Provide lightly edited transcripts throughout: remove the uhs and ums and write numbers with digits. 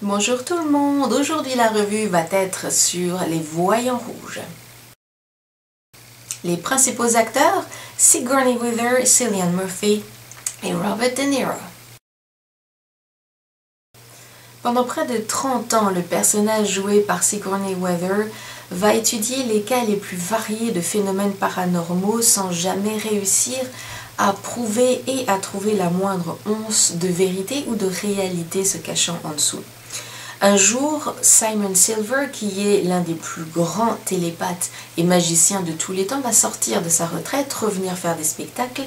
Bonjour tout le monde, aujourd'hui la revue va être sur les voyants rouges. Les principaux acteurs, Sigourney Weaver, Cillian Murphy et Robert De Niro. Pendant près de 30 ans, le personnage joué par Sigourney Weaver va étudier les cas les plus variés de phénomènes paranormaux sans jamais réussir à prouver et à trouver la moindre once de vérité ou de réalité se cachant en dessous. Un jour, Simon Silver, qui est l'un des plus grands télépathes et magiciens de tous les temps, va sortir de sa retraite, revenir faire des spectacles.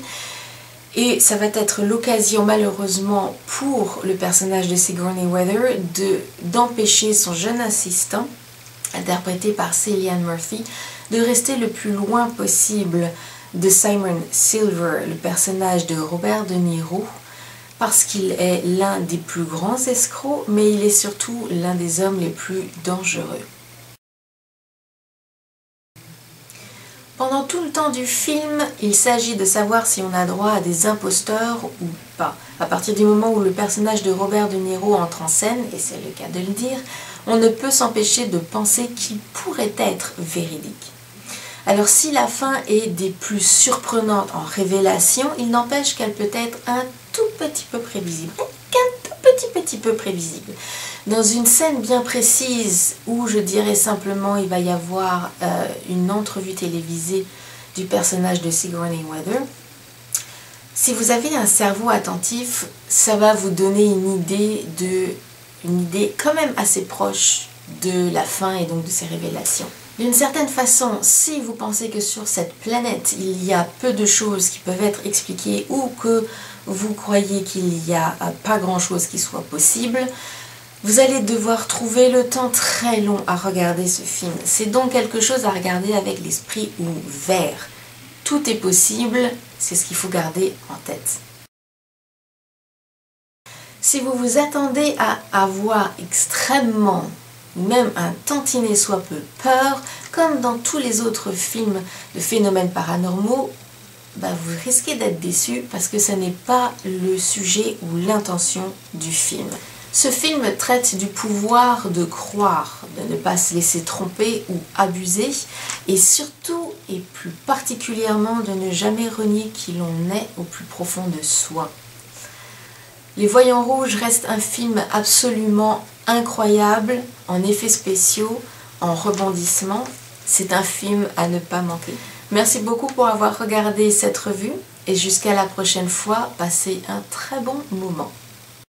Et ça va être l'occasion, malheureusement, pour le personnage de Sigourney Weaver d'empêcher son jeune assistant, interprété par Cillian Murphy, de rester le plus loin possible de Simon Silver, le personnage de Robert De Niro, parce qu'il est l'un des plus grands escrocs, mais il est surtout l'un des hommes les plus dangereux. Pendant tout le temps du film, il s'agit de savoir si on a droit à des imposteurs ou pas. À partir du moment où le personnage de Robert De Niro entre en scène, et c'est le cas de le dire, on ne peut s'empêcher de penser qu'il pourrait être véridique. Alors si la fin est des plus surprenantes en révélation, il n'empêche qu'elle peut être un tout petit peu prévisible. Qu'un tout petit peu prévisible. Dans une scène bien précise où je dirais simplement il va y avoir une entrevue télévisée du personnage de Sigourney Weaver, si vous avez un cerveau attentif, ça va vous donner une idée quand même assez proche de la fin et donc de ses révélations. D'une certaine façon, si vous pensez que sur cette planète, il y a peu de choses qui peuvent être expliquées ou que vous croyez qu'il n'y a pas grand-chose qui soit possible, vous allez devoir trouver le temps très long à regarder ce film. C'est donc quelque chose à regarder avec l'esprit ouvert. Tout est possible, c'est ce qu'il faut garder en tête. Si vous vous attendez à avoir extrêmement, même un tantinet soit peu peur, comme dans tous les autres films de phénomènes paranormaux, vous risquez d'être déçu parce que ce n'est pas le sujet ou l'intention du film. Ce film traite du pouvoir de croire, de ne pas se laisser tromper ou abuser, et surtout et plus particulièrement de ne jamais renier qui l'on est au plus profond de soi. Les Voyants Rouges reste un film absolument incroyable en effets spéciaux, en rebondissements. C'est un film à ne pas manquer. Merci beaucoup pour avoir regardé cette revue et jusqu'à la prochaine fois, passez un très bon moment.